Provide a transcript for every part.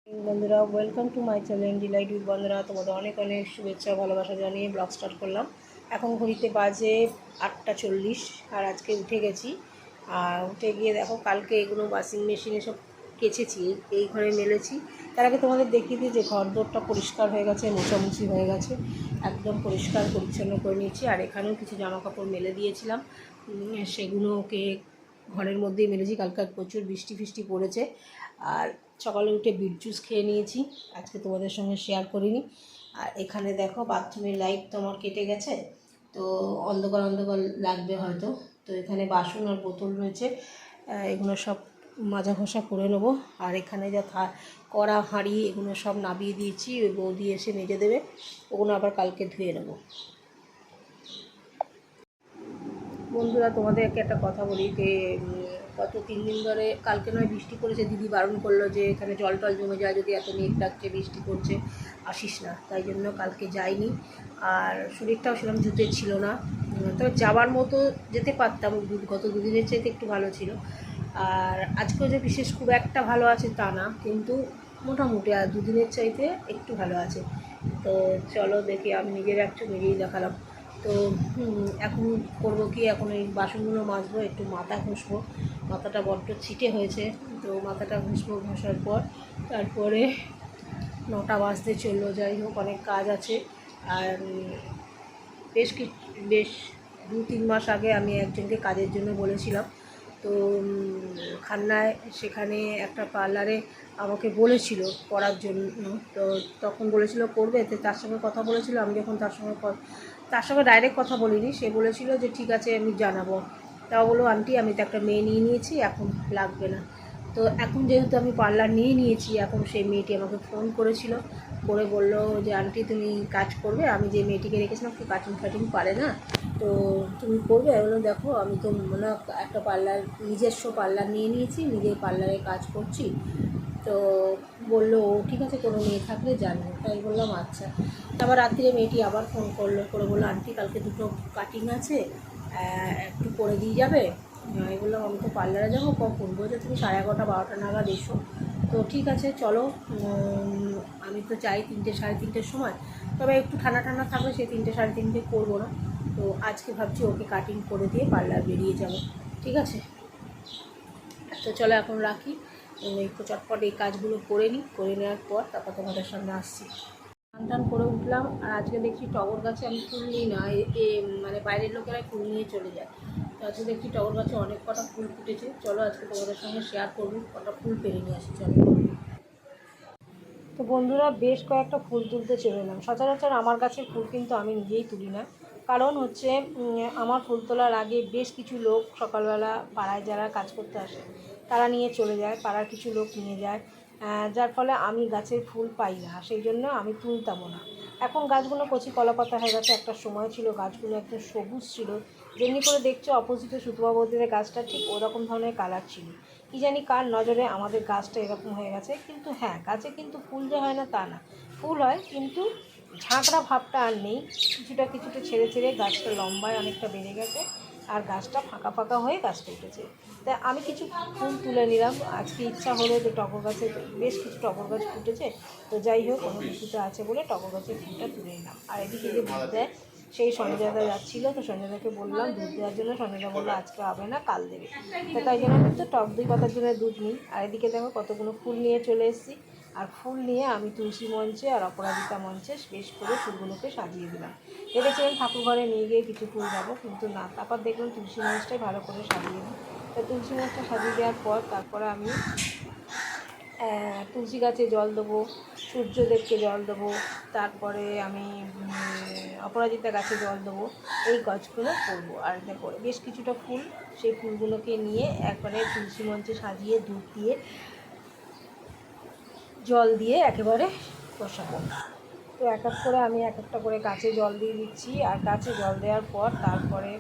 বন্ধুরা, welcome to my channel delight with বন্ধুরা। তোমাদের অনেক অনেক শুভেচ্ছা ভালোবাসা জানিয়ে ব্লগ স্টার্ট করলাম। এখন ঘড়িতে বাজে 8:40 আর আজকে উঠে গেছি। আর উঠে গিয়ে দেখো, কালকে এগুলো ওয়াশিং মেশিনে সব কেচেছি, এই ঘরে মেলেছি। তার আগে তোমাদের দেখিয়ে দিই যে ঘর দোরটা পরিষ্কার হয়ে গেছে, মোছামুছি হয়ে গেছে, একদম পরিষ্কার পরিচ্ছন্ন করে নিয়েছি। আর এখানেও কিছু জামা কাপড় মেলে দিয়েছিলাম, সেগুলোকে ঘরের মধ্যেই মেলেছি। কালকে প্রচুর বৃষ্টি ফিষ্টি পড়েছে। আর সকালে উঠে বিট জুস খেয়ে নিয়েছি, আজকে তোমাদের সঙ্গে শেয়ার করিনি। আর এখানে দেখো, বাথরুমের লাইট তো আমার কেটে গেছে, তো অন্ধকার অন্ধকার লাগবে হয়তো। তো এখানে বাসন আর বোতল রয়েছে, এগুলো সব মাজা ঘষা করে নেবো। আর এখানে যা কড়া হাঁড়ি এগুলো সব নামিয়ে দিয়েছি, ওই বৌদি এসে মেজে দেবে, ওগুলো আবার কালকে ধুয়ে নেবো। বন্ধুরা, তোমাদেরকে একটা কথা বলি যে গত 3 দিন ধরে, কালকে নয় বৃষ্টি করেছে, দিদি বারণ করলো যে এখানে জল টল জমে যায়, যদি এত মেঘ ডাকছে বৃষ্টি করছে আসিস না, তাই জন্য কালকে যাইনি। আর শরীরটাও সেরকম জুতে ছিল না, তবে যাওয়ার মতো যেতে পারতাম। গত দুদিনের চাইতে একটু ভালো ছিল। আর আজকেও যে বিশেষ খুব একটা ভালো আছে তা না, কিন্তু মোটামুটি আর দুদিনের চাইতে একটু ভালো আছে। তো চলো দেখি, আমি নিজেই দেখালাম। তো এখন করবো কি, এখন এই বাসনগুলো মাজবো, একটু মাথা ঘষবো, মাথাটা বড্ড ছিটে হয়েছে। তো মাথাটা ঘষবো, ঘষার পর তারপরে 9টা বাজতে চললো। যাই হোক, অনেক কাজ আছে। আর বেশ 2-3 মাস আগে আমি একজনকে কাজের জন্য বলেছিলাম। তো খান্নায়, সেখানে একটা পার্লারে আমাকে বলেছিল করার জন্য। তো তখন বলেছিল করবে, তো তার সঙ্গে কথা বলেছিল। আমি যখন তার সঙ্গে ডাইরেক্ট কথা বলিনি, সে বলেছিল যে ঠিক আছে আমি জানাবো। তাও বলো, আন্টি আমি তো একটা মেয়ে নিয়ে নিয়েছি, এখন লাগবে না। তো এখন যেহেতু আমি পার্লার নিয়ে নিয়েছি, এখন সেই মেয়েটি আমাকে ফোন করেছিল, করে বলল যে আন্টি তুমি কাজ করবে, আমি যে মেয়েটিকে রেখেছিলাম কি কাটিং ফাটিং পারে না, তো তুমি করবে। বললো দেখো, আমি তো মানে একটা পার্লার, নিজস্ব পার্লার নিয়ে নিয়েছি, নিজের পার্লারে কাজ করছি। তো বললো ও ঠিক আছে, কোনো মেয়ে থাকলে জানবো। তাই বললাম আচ্ছা। তারপর রাত্রিরে মেয়েটি আবার ফোন করলো, করে বললো আন্টি কালকে 2টো কাটিং আছে, একটু করে দিয়ে যাবে। আমি বললাম আমি তো পার্লারে যাবো কখন, বলছে তুমি 11:30 12টা নাগাদ এসো। তো ঠিক আছে চলো, আমি তো চাই 3টে 3:30-র সময়, তবে একটু ঠান্ডা ঠান্ডা থাকবে, সেই 3টে 3:30 করবো না। তো আজকে ভাবছি ওকে কাটিং করে দিয়ে পার্লার বেরিয়ে যাব, ঠিক আছে। তো চলো এখন রাখি, একটু চটপট এই কাজগুলো করে নিই, করে নেওয়ার পর তারপর তোমাদের সামনে আসছি। স্নান টান করে উঠলাম, আর আজকে দেখছি টগর গাছে আমি ফুল নিই না, মানে বাইরের লোকেরা ফুল নিয়ে চলে যায়। তো আজকে দেখছি টগর গাছে অনেক কটা ফুল ফুটেছে। চলো আজকে তোমাদের সঙ্গে শেয়ার করবো, কটা ফুল পেরে নিয়ে আসি চলো। তো বন্ধুরা, বেশ কয়েকটা ফুল তুলতে চলে এলাম। সচরাচর আমার গাছের ফুল কিন্তু আমি নিজেই তুলি না, কারণ হচ্ছে আমার ফুল তোলার আগে বেশ কিছু লোক সকালবেলা পাড়ায় যারা কাজ করতে আসে তারা নিয়ে চলে যায়, পাড়ার কিছু লোক নিয়ে যায়, যার ফলে আমি গাছের ফুল পাই না, সেই জন্য আমি তুলতামও না। এখন গাছগুলো কচি কলাপাতা হয়ে গেছে, একটা সময় ছিল গাছগুলো একদম সবুজ ছিল, যেমনি করে দেখছো অপোজিটে সুতপাবতীর গাছটা ঠিক ওরকম ধরনের কালার ছিল। কী জানি কার নজরে আমাদের গাছটা এরকম হয়ে গেছে। কিন্তু হ্যাঁ, গাছে কিন্তু ফুল যে হয় না তা না, ফুল হয়, কিন্তু ঝাঁকড়া ভাবটা আর নেই। কিছুটা কিছুটা ছেড়ে ছেড়ে গাছটা লম্বায় অনেকটা বেড়ে গেছে, আর গাছটা ফাঁকা ফাঁকা হয়ে গাছটা উঠেছে। তাই আমি কিছু ফুল তুলে নিলাম। আজকে ইচ্ছা হলো যে টগর গাছে বেশ কিছু টগর গাছ ফুটেছে, তো যাই হোক কোনো কিছুটা আছে বলে টগর গাছের ফুলটা তুলে নিলাম। আর এদিকে যে দুধ দেয় সেই সঞ্জয়দা যাচ্ছিলো, তো সঞ্জয়দাকে বললাম দুধ দেওয়ার জন্য। সঞ্জয়দা বললো আজকে হবে না, কাল দেবে। তো তাই জন্য কিন্তু টক দই পাতার জন্য দুধ নিই। আর এদিকে দেখো কতগুলো ফুল নিয়ে চলে এসেছি। আর ফুল নিয়ে আমি তুলসী মঞ্চে আর অপরাজিতা মঞ্চে বেশ করে ফুলগুলোকে সাজিয়ে দিলাম। ভেবেছিলাম ঠাকুর ঘরে নিয়ে গিয়ে কিছু ফুল যাবো, কিন্তু না, তারপর দেখলাম তুলসী মঞ্চটাই ভালো করে সাজিয়ে দিই। তো তুলসী মঞ্চটা সাজিয়ে দেওয়ার পর তারপরে আমি তুলসী গাছে জল দেবো, সূর্যদেবকে জল দেবো, তারপরে আমি অপরাজিতা গাছে জল দেবো, এই গাছগুলো করবো। আর দেখো বেশ কিছুটা ফুল, সেই ফুলগুলোকে নিয়ে একবারে তুলসী মঞ্চে সাজিয়ে দুধ দিয়ে জল দিয়ে একেবারে বসাবো। তো এক এক করে আমি এক একটা করে গাছে জল দিয়ে দিচ্ছি। আর গাছে জল দেওয়ার পর তারপরে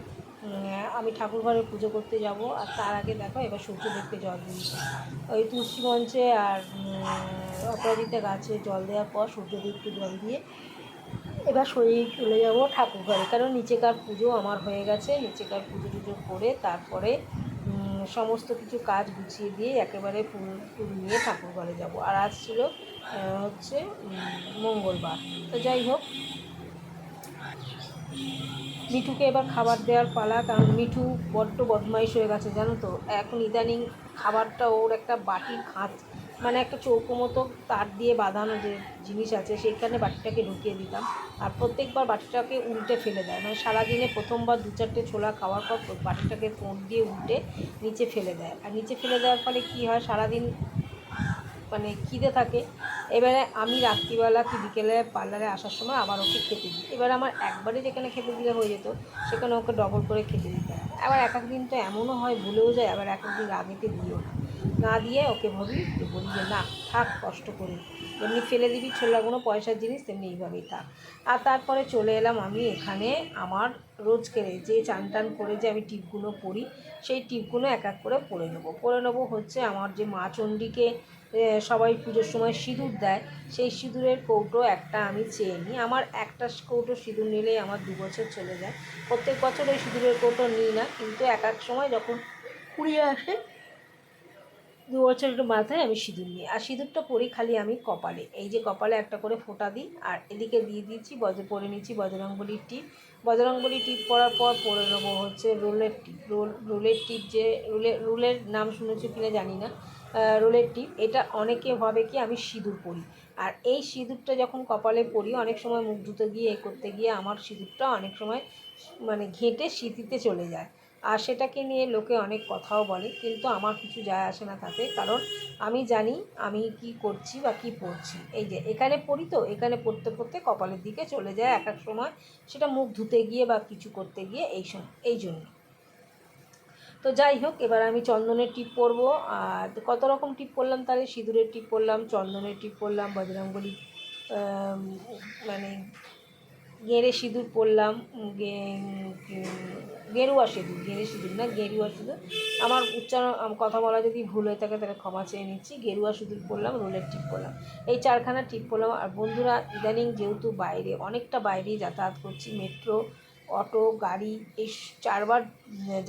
আমি ঠাকুর ঘরে পুজো করতে যাব। আর তার আগে দেখো এবার সূর্যদেবকে জল দিয়েছি ওই তুলসী মঞ্চে। আর অপরাজিতা গাছে জল দেওয়ার পর সূর্যদেবকে জল দিয়ে এবার সরিয়ে চলে যাব ঠাকুর ঘরে, কারণ নিচেকার পুজো আমার হয়ে গেছে। নিচেকার পুজো টুজো করে তারপরে সমস্ত কিছু কাজ গুছিয়ে দিয়ে একেবারে ফুল টুল নিয়ে ঠাকুর ঘরে যাব। আর আজ ছিল হচ্ছে মঙ্গলবার। তো যাই হোক, মিঠুকে এবার খাবার দেওয়ার পালা, কারণ মিঠু বড্ড বদমাইশ হয়ে গেছে জানো তো। এখন ইদানিং খাবারটা ওর একটা বাটির খাঁচ, মানে একটা চৌকো মতো তার দিয়ে বাঁধানো যে জিনিস আছে, সেখানে বাটিটাকে ঢুকিয়ে দিতাম, আর প্রত্যেকবার বাটিটাকে উল্টে ফেলে দেয়। মানে সারাদিনে প্রথমবার 2-4টে ছোলা খাওয়ার পর বাটিটাকে কোণ দিয়ে উল্টে নিচে ফেলে দেয়। আর নিচে ফেলে দেওয়ার ফলে কী হয়, সারাদিন মানে খিদে থাকে। এবারে আমি রাত্রিবেলা কি বিকেলে পার্লারে আসার সময় আবার ওকে খেতে দিই। এবার আমার একবারে যেখানে খেতে দিলে হয়ে যেত, সেখানে ওকে ডবল করে খেতে দিতে হয়। আবার এক এক দিন তো এমনও হয় ভুলেও যায়, আবার এক এক দিন রাগেতে দিও না দিয়ে ওকে বলি যে না থাক, কষ্ট করে যেমনি ফেলে দিবি ছোলাগুলো পয়সার জিনিস, তেমনি এইভাবেই থাক। আর তারপরে চলে এলাম আমি এখানে আমার রোজকের যে চান টান করে যে আমি টিপগুলো পরি, সেই টিপগুলো এক এক করে পরে নেবো হচ্ছে আমার যে মা চণ্ডীকে সবাই পুজোর সময় সিঁদুর দেয়, সেই সিঁদুরের কৌটো একটা আমি চেয়ে নিই। আমার একটা কৌটো সিঁদুর নিলেই আমার 2 বছর চলে যায়। প্রত্যেক বছর ওই সিঁদুরের কৌটো নিই না, কিন্তু এক এক সময় যখন কুড়িয়ে আসে 2 বছরের মাথায় আমি সিঁদুর নিই। আর সিঁদুরটা পরি খালি আমি কপালে, এই যে কপালে একটা করে ফোঁটা দিই, আর এদিকে দিয়ে দিয়েছি পরে নিচ্ছি বজরংবলীর টিপ। বজরংবলী টিপ পরার পর পরে নেবো হচ্ছে রোলের টিপ। রোলের টিপ যে রোলের নাম শুনেছো কিনা জানি না, রোলের টিপ। এটা অনেকে ভাবে কি আমি সিঁদুর পরি, আর এই সিঁদুরটা যখন কপালে পরি অনেক সময় মুখ ধুতে গিয়ে করতে গিয়ে আমার সিঁদুরটা অনেক সময় মানে ঘেঁটে সিঁথিতে চলে যায়, আর সেটাকে নিয়ে লোকে অনেক কথাও বলে, কিন্তু আমার কিছু যায় আসে না তাতে। কারণ আমি জানি আমি কি করছি বা কী পড়ছি। এই যে এখানে পড়ি, তো এখানে পড়তে পড়তে কপালের দিকে চলে যায় এক এক সময়, সেটা মুখ ধুতে গিয়ে বা কিছু করতে গিয়ে এই জন্য। তো যাই হোক, এবার আমি চন্দনের টিপ পরবো। আর কত রকম টিপ পরলাম, তাহলে সিঁদুরের টিপ পরলাম, চন্দনের টিপ পরলাম, বজরংবলী মানে গেঁড়ে সিঁদুর পরলাম, গেরুয়া সিঁদুর, গেরুয়া সিঁদুর। আমার উচ্চারণ কথা বলা যদি ভুল হয়ে থাকে তাহলে ক্ষমা চেয়ে নিচ্ছি। গেরুয়া সিঁদুর পরলাম, রোলের টিপ পরলাম, এই 4খানা টিপ পরলাম। আর বন্ধুরা, ইদানিং যেহেতু অনেকটা বাইরেই যাতায়াত করছি, মেট্রো, অটো, গাড়ি এই 4বার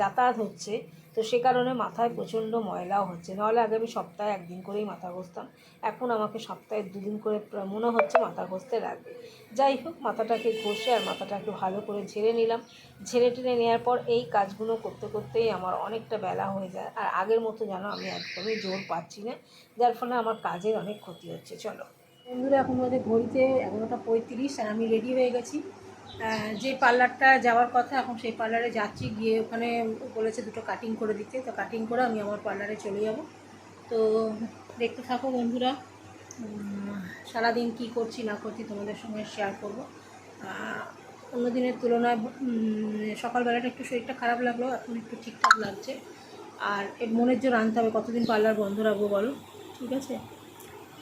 যাতায়াত হচ্ছে, তো সে কারণে মাথায় প্রচণ্ড ময়লাও হচ্ছে। নাহলে আগে আমি সপ্তাহে 1 দিন করেই মাথা ঘষতাম, এখন আমাকে সপ্তাহে 2 দিন করে মনে হচ্ছে মাথা ঘষতে লাগবে। যাই হোক, মাথাটাকে ঘষে আর মাথাটাকে ভালো করে ঝেড়ে নিলাম। ঝেড়ে টেড়ে নেওয়ার পর এই কাজগুলো করতে করতেই আমার অনেকটা বেলা হয়ে যায়। আর আগের মতো যেন আমি একদমই জোর পাচ্ছি না, যার ফলে আমার কাজের অনেক ক্ষতি হচ্ছে। চলো বন্ধুরা, এখন আমাদের ঘড়িতে 11টা 35, আর আমি রেডি হয়ে গেছি। যে পার্লারটা যাওয়ার কথা, এখন সেই পার্লারে যাচ্ছি। গিয়ে ওখানে বলেছে 2টো কাটিং করে দিতে, তো কাটিং করে আমি আমার পার্লারে চলে যাব। তো দেখতে থাকো বন্ধুরা, সারাদিন কি করছি না করছি তোমাদের সঙ্গে শেয়ার করব। অন্য দিনের তুলনায় সকালবেলাটা একটু শরীরটা খারাপ লাগলো, এখন একটু ঠিকঠাক লাগছে। আর এর মনের জোর আনতে হবে, কতদিন পার্লার বন্ধ রাখবো বলো, ঠিক আছে?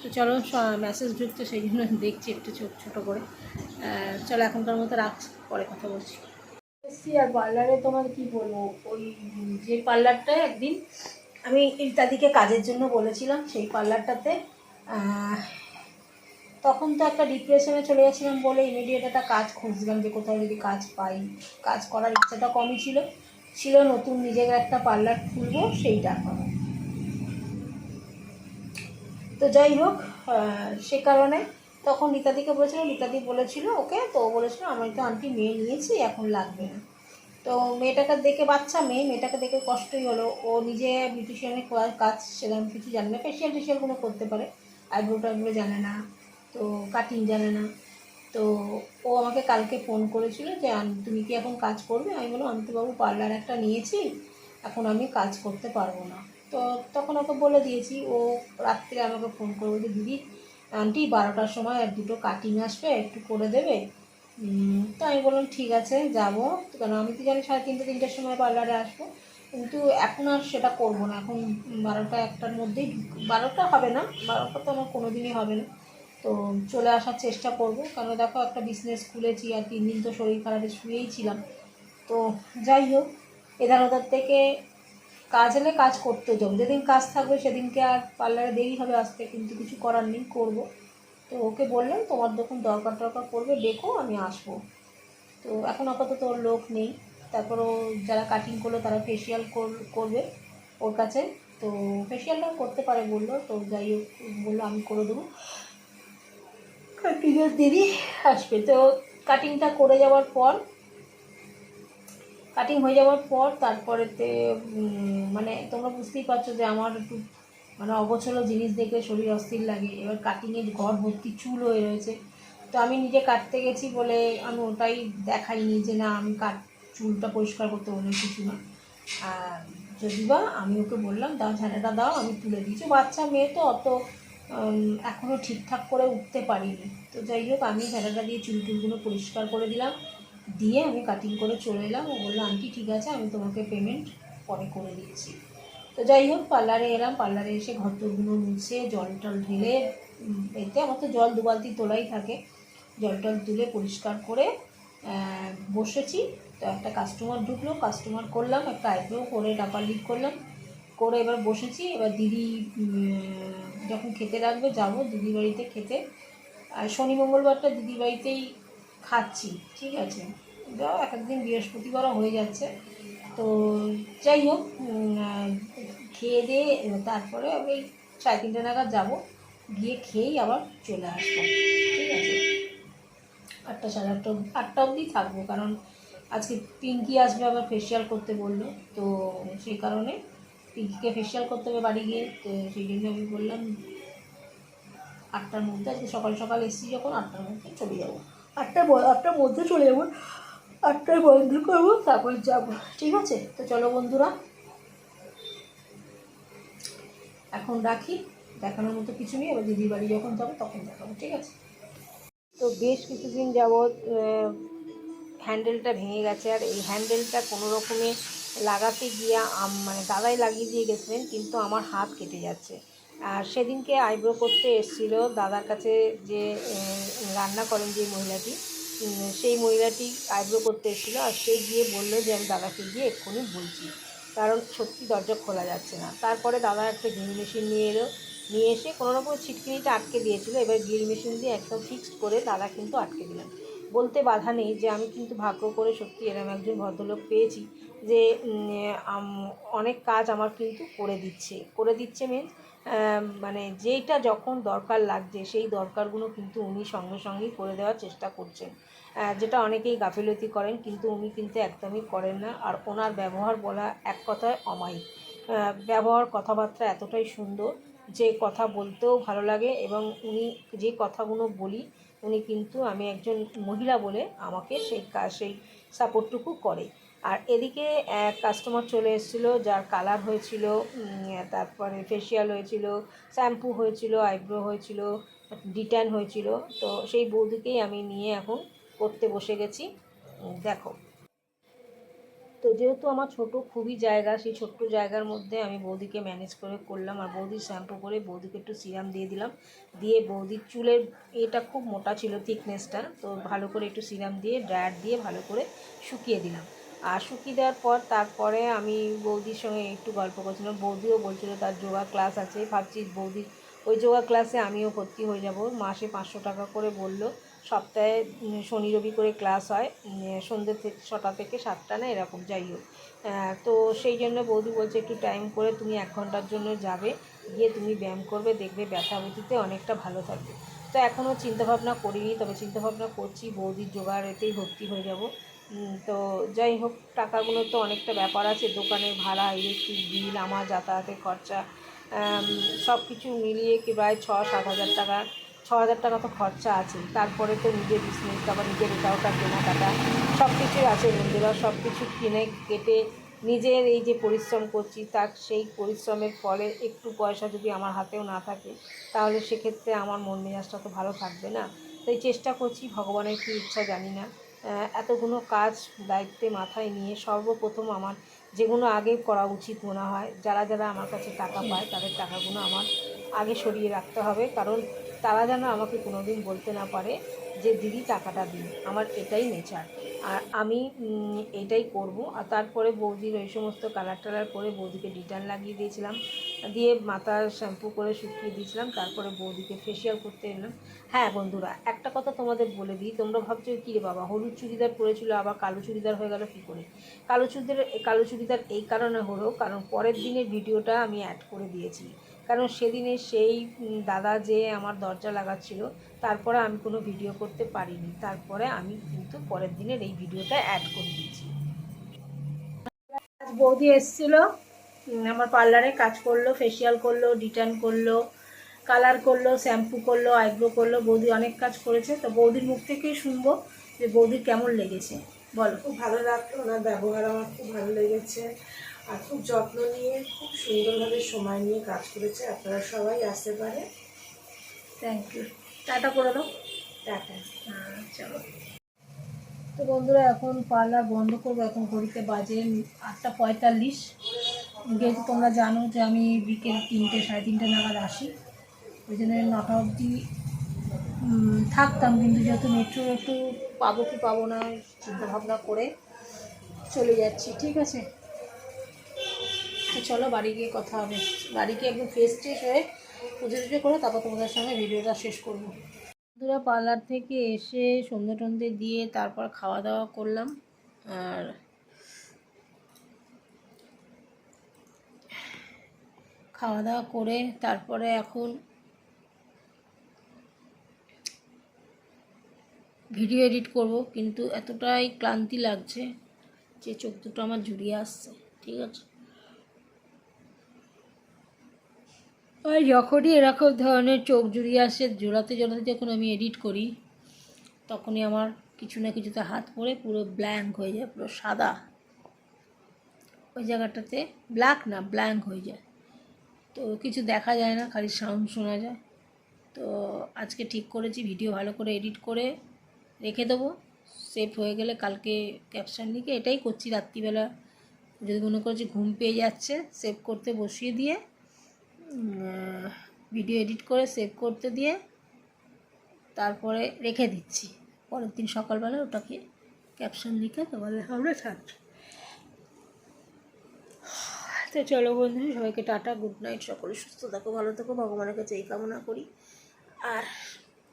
তো চলো, মেসেজ ঢুকছে সেই জন্য দেখছি একটু ছোটো করে। চলো এখনকার মতো রাখছি, পরে কথা বলছি। এসছি আর পার্লারে তোমার কি বলবো, ওই যে পার্লারটায় একদিন আমি ইত্যাদিকে কাজের জন্য বলেছিলাম, সেই পার্লারটাতে তখন তো একটা ডিপ্রেশনে চলে যাচ্ছিলাম বলে ইমিডিয়েট একটা কাজ খুঁজছিলাম, যে কোথাও যদি কাজ পাই। কাজ করার ইচ্ছাটা কমই ছিল নতুন নিজের একটা পার্লার খুলবো সেইটা। তো যাই হোক, সে কারণে তখন রীতাদিকে বলেছিল, রীতাদি বলেছিল ওকে, তো ও বলেছিল আমি তো আন্টি মেয়ে নিয়েছি, এখন লাগবে না। তো মেয়েটাকে দেখে, মেয়েটাকে দেখে কষ্টই হলো। ও নিজে বিউটিশিয়ানের কাজ সেরকম কিছু জানে না, ফেশিয়ালগুলো করতে পারে, আইব্রো জানে না, তো কাটিং জানে না। তো ও আমাকে কালকে ফোন করেছিল যে তুমি কি এখন কাজ করবে? আমি বললাম আমি তো বাবু পার্লার একটা নিয়েছি, এখন আমি কাজ করতে পারবো না। তো তখন ওকে বলে দিয়েছি। ও রাত্রে আমাকে ফোন করে বলছে দিদি আন্টি 12টার সময় 2টো কাটিং আসবে, একটু করে দেবে? তো আমি বললাম ঠিক আছে যাবো, কেন আমি তো জানি 3:30-4টার সময় পার্লারে আসবো, কিন্তু এখন আর সেটা করবো না। এখন 12টা-1টার মধ্যেই 12টা হবে না, 12টা তো আমার কোনো দিনই হবে না। তো চলে আসার চেষ্টা করব, কারণ দেখো একটা বিজনেস খুলেছি আর 3 দিন তো শরীর খারাপে শুয়েই ছিলাম। তো যাই হোক, এধার ওধার থেকে কাজ এলে কাজ করতে যাবো, যেদিন কাজ থাকবে সেদিনকে আর পার্লারে দেরি হবে আসতে, কিন্তু কিছু করার নেই, করবো। তো ওকে বললাম তোমার যখন দরকার পড়বে ডেকো, আমি আসবো। তো এখন আপাতত ওর লোক নেই। তারপরও যারা কাটিং করলো তারা ফেসিয়াল করবে, ওর কাছে। তো ফেশিয়ালটা করতে পারে বললো, তো যাই হোক বললো আমি করে দেবো, কাটিংয়ের দেরি আসবে। তো কাটিংটা করে যাওয়ার পর, কাটিং হয়ে যাওয়ার পর তারপরেতে মানে তোমরা বুঝতেই পারছো যে আমার একটু মানে অগোছালো জিনিস দেখলে শরীর অস্থির লাগে। এবার কাটিংয়ের ঘর ভর্তি চুল হয়ে রয়েছে, তো আমি নিজে কাটতে গেছি বলে আমি ওটাই দেখাইনি যে না আমি চুলটা পরিষ্কার করতে, অন্য কিছু না। আর যদি বা আমি ওকে বললাম দাও ঝাঁটাটা দাও, আমি তুলে দিয়েছি। বাচ্চা মেয়ে তো অত এখনও ঠিকঠাক করে উঠতে পারিনি। তো যাই হোক আমি ঝাঁটাটা দিয়ে চুলটুলগুলো পরিষ্কার করে দিলাম, দিয়ে আমি কাটিং করে চলে এলাম। ও বললো আন্টি ঠিক আছে, আমি তোমাকে পেমেন্ট পরে করে দিচ্ছি। তো যাই হোক পার্লারে এলাম, পার্লারে এসে ঘরটরগুলো মুছে জল টল ঢেলে, এতে আমার তো জল 2 বালতি তোলাই থাকে, জল টল তুলে পরিষ্কার করে বসেছি। তো একটা কাস্টমার ঢুকলো, কাস্টমার করলাম, একটা আইব্রো করে ডাপার লিপ করলাম, করে এবার বসেছি। এবার দিদি যখন খেতে রাখবে যাবো দিদি বাড়িতে খেতে। আর শনি মঙ্গলবারটা দিদি বাড়িতেই খাচ্ছি, ঠিক আছে, যাও এক একদিন বৃহস্পতিবারও হয়ে যাচ্ছে। তো যাই হোক খেয়ে দিয়ে তারপরে আমি 3:30 নাগাদ যাবো, গিয়ে খেয়েই আবার চলে আসবো, ঠিক আছে। 8টা 8:30 8টা অবধি থাকবো, কারণ আজকে পিঙ্কি আসবে আবার ফেসিয়াল করতে বললো। তো সেই কারণে পিঙ্কিকে ফেসিয়াল করতে হবে বাড়ি গিয়ে। তো সেই জন্য আমি বললাম 8টার মধ্যে, আজকে সকাল সকাল এসেছি যখন 8টার মধ্যে চলে যাবো, 8টার মধ্যে চলে যাবো, 8টায় বন্ধ করবো তারপর যাবো, ঠিক আছে। তো চলো বন্ধুরা এখন রাখি, দেখানোর মতো কিছু নেই, এবার দিদির বাড়ি যখন যাবো তখন দেখাবো, ঠিক আছে। তো বেশ কিছুদিন যাবৎ হ্যান্ডেলটা ভেঙে গেছে, আর এই হ্যান্ডেলটা কোনো রকমে লাগাতে গিয়ে মানে দাদাই লাগিয়ে দিয়ে গেছিলেন, কিন্তু আমার হাত কেটে যাচ্ছে। আর সেদিনকে আইব্রো করতে এসেছিল দাদার কাছে, যে রান্না করেন যে মহিলাটি, সেই মহিলাটি আইব্রো করতে এসেছিলো। আর সে গিয়ে বললো যে আমি দাদাকে গিয়ে এক্ষুনি বলছি, কারণ সত্যি দরজা খোলা যাচ্ছে না। তারপরে দাদা একটা ড্রিল মেশিন নিয়ে এলো, নিয়ে এসে কোনোরকম ছিটকিনিটা আটকে দিয়েছিল, এবার ড্রিল মেশিন দিয়ে একদম ফিক্সড করে দাদা কিন্তু আটকে দিলেন। বলতে বাধা নেই যে আমি কিন্তু ভাগ্য করে সত্যি এরকম একজন ভদ্রলোক পেয়েছি, যে অনেক কাজ আমার কিন্তু করে দিচ্ছে মিন্স মানে যেইটা যখন দরকার লাগছে সেই দরকারগুলো কিন্তু উনি সঙ্গে সঙ্গেই করে দেওয়ার চেষ্টা করছেন, যেটা অনেকেই গাফিলতি করেন, কিন্তু উনি কিন্তু একদমই করেন না। আর ওনার ব্যবহার বলা এক কথায় অমায়িক, ব্যবহার কথাবার্তা এতটাই সুন্দর যে কথা বলতেও ভালো লাগে। এবং উনি যে কথাগুলো বলি উনি কিন্তু, আমি একজন মহিলা বলে আমাকে সেই সাপোর্টটুকু করে। আর এদিকে এক কাস্টমার চলে এসেছিলো, যার কালার হয়েছিল, তারপরে ফেসিয়াল হয়েছিল, শ্যাম্পু হয়েছিল, আইব্রো হয়েছিল, ডিট্যান হয়েছিল। তো সেই বৌদিকেই আমি নিয়ে এখন করতে বসে গেছি, দেখো। তো যেহেতু আমার ছোট খুবই জায়গা, সেই ছোট্ট জায়গার মধ্যে আমি বৌদিকে ম্যানেজ করে করলাম। আর বৌদির শ্যাম্পু করে বৌদিকে একটু সিরাম দিয়ে দিলাম, দিয়ে বৌদির চুলের এটা খুব মোটা ছিল থিকনেসটা, তো ভালো করে একটু সিরাম দিয়ে ড্রায়ার দিয়ে ভালো করে শুকিয়ে দিলাম। আর শুকিয়ে দেওয়ার পর তারপরে আমি বৌদির সঙ্গে একটু গল্প করছিলাম। বৌদিও বলছিল তার যোগা ক্লাস আছে, ভাবছি বৌদির ওই যোগা ক্লাসে আমিও ভর্তি হয়ে যাব। মাসে 500 টাকা করে বলল, সপ্তাহে শনি রবি করে ক্লাস হয়, সন্ধ্যে থেকে 6টা থেকে 7টা না এরকম, যাই হোক। তো সেই জন্য বৌদি বলছে একটু টাইম করে তুমি 1 ঘন্টার জন্য যাবে, গিয়ে তুমি ব্যায়াম করবে, দেখবে ব্যথা ব্যথিতে অনেকটা ভালো থাকবে। তো এখনও চিন্তাভাবনা করিনি, তবে চিন্তাভাবনা করছি বৌদির যোগার এতেই ভর্তি হয়ে যাব। তো যাই হোক, টাকাগুলো তো অনেকটা ব্যাপার আছে, দোকানের ভাড়া, ইলেকট্রিক বিল, আমার যাতায়াতের খরচা, সব কিছু মিলিয়ে কি প্রায় 6-7 হাজার টাকা, 6,000 টাকা তো খরচা আছে। তারপরে তো নিজের বিজনেস, তারপর নিজের এটা ওটা কেনাকাটা সব কিছুই আছে বন্ধুরা। সব কিছু কিনে কেটে নিজের এই যে পরিশ্রম করছি, তার সেই পরিশ্রমের ফলে একটু পয়সা যদি আমার হাতেও না থাকে, তাহলে সেক্ষেত্রে আমার মন মেজাজটা তো ভালো থাকবে না। তাই চেষ্টা করছি, ভগবানের কী ইচ্ছা জানি না। এতগুলো কাজ দায়িত্বে মাথায় নিয়ে সর্বপ্রথম আমার যেগুলো আগে করা উচিত মনে হয়, যারা যারা আমার কাছে টাকা পায় তাদের টাকাগুলো আমার আগে সরিয়ে রাখতে হবে, কারণ তারা যেন আমাকে কোনো দিন বলতে না পারে যে দিদি টাকাটা দিন, আমার এটাই নেচার। আর আমি এটাই করব। আর তারপরে বৌদির ওই সমস্ত কালার টালার করে বৌদিকে ডিটান লাগিয়ে দিয়েছিলাম, দিয়ে মাথা শ্যাম্পু করে শুকিয়ে দিয়েছিলাম। তারপরে বৌদিকে ফেসিয়াল করতে এলাম। হ্যাঁ বন্ধুরা, একটা কথা তোমাদের বলে দিই, তোমরা ভাবছো কী রে বাবা, হলুদ চুড়িদার পরেছিল আবার কালো চুড়িদার হয়ে গেল কী করে? কালো চুড়িদার এই কারণে হলো, কারণ পরের দিনের ভিডিওটা আমি অ্যাড করে দিয়েছি। কারণ সেদিনে সেই দাদা যে আমার দরজা লাগাচ্ছিল, তারপরে আমি কোনো ভিডিও করতে পারিনি, তারপরে আমি কিন্তু পরের দিনের এই ভিডিওটা অ্যাড করে দিয়েছি। আজ বৌদি এসেছিলো আমার পার্লারে, কাজ করলো, ফেসিয়াল করলো, ডিটান করলো, কালার করলো, শ্যাম্পু করলো, আইব্রো করলো। বৌদি অনেক কাজ করেছে। তো বৌদির মুখ থেকেই শুনবো যে বৌদির কেমন লেগেছে, বলো। খুব ভালো লাগলো, ওনার ব্যবহার আমার খুব ভালো লেগেছে, আর খুব যত্ন নিয়ে খুব সুন্দরভাবে সময় নিয়ে কাজ করেছে। আপনারা সবাই আসতে পারে। Thank you. টাটা করে দাও। টাটা। হ্যাঁ চলো। তো বন্ধুরা, এখন পার্লার বন্ধ করবো। এখন ঘড়িতে বাজে 8:45। যেহেতু তোমরা জানো যে আমি বিকেল 3টে 3:30 নাগাদ আসি, ওই জন্য 9টা অবধি থাকতাম। কিন্তু যেহেতু মেট্রো একটু পাবো কি পাবো না চিন্তাভাবনা করে চলে যাচ্ছি, ঠিক আছে? তো চলো বাড়ি গিয়ে কথা হবে। বাড়ি গিয়ে একদম ফ্রেশ ট্রেশ হয়ে পুজো টুজো করে তারপর তোমাদের সঙ্গে ভিডিওটা শেষ করবো। বন্ধুরা, পার্লার থেকে এসে সন্ধ্যে টন্ধে দিয়ে তারপর খাওয়া দাওয়া করলাম। আর খাওয়া দাওয়া করে তারপরে এখন ভিডিও এডিট করব, কিন্তু এতটাই ক্লান্তি লাগছে যে চোখ দুটো আমার জুড়িয়ে আসছে, ঠিক আছে? আর যখনই এরকম ধরনের চোখ জুড়িয়ে আসে, জোড়াতে জোড়াতে যখন আমি এডিট করি, তখনই আমার কিছু না কিছুতে হাত পড়ে পুরো ব্ল্যাঙ্ক হয়ে যায়, পুরো সাদা ওই জায়গাটাতে, ব্ল্যাক না ব্ল্যাঙ্ক হয়ে যায়। তো কিছু দেখা যায় না, খালি সাউন্ড শোনা যায়। তো আজকে ঠিক করেছি ভিডিও ভালো করে এডিট করে রেখে দেবো। সেভ হয়ে গেলে কালকে ক্যাপশন লিখে, এটাই করছি রাত্রিবেলা, যদি মনে করছি ঘুম পেয়ে যাচ্ছে, সেভ করতে বসিয়ে দিয়ে ভিডিও এডিট করে সেভ করতে দিয়ে তারপরে রেখে দিচ্ছি। পরের দিন সকালবেলা ওটাকে ক্যাপশন লিখে তোমাদের সামনে থাকছে। তো চলো বন্ধু, সবাইকে টাটা, গুড নাইট। সকলে সুস্থ থাকো, ভালো থাকো, ভগবানের কাছে এই কামনা করি। আর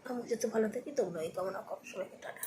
আমি যত ভালো থাকি তোমরা এই কামনা করো। সবাইকে টাটা।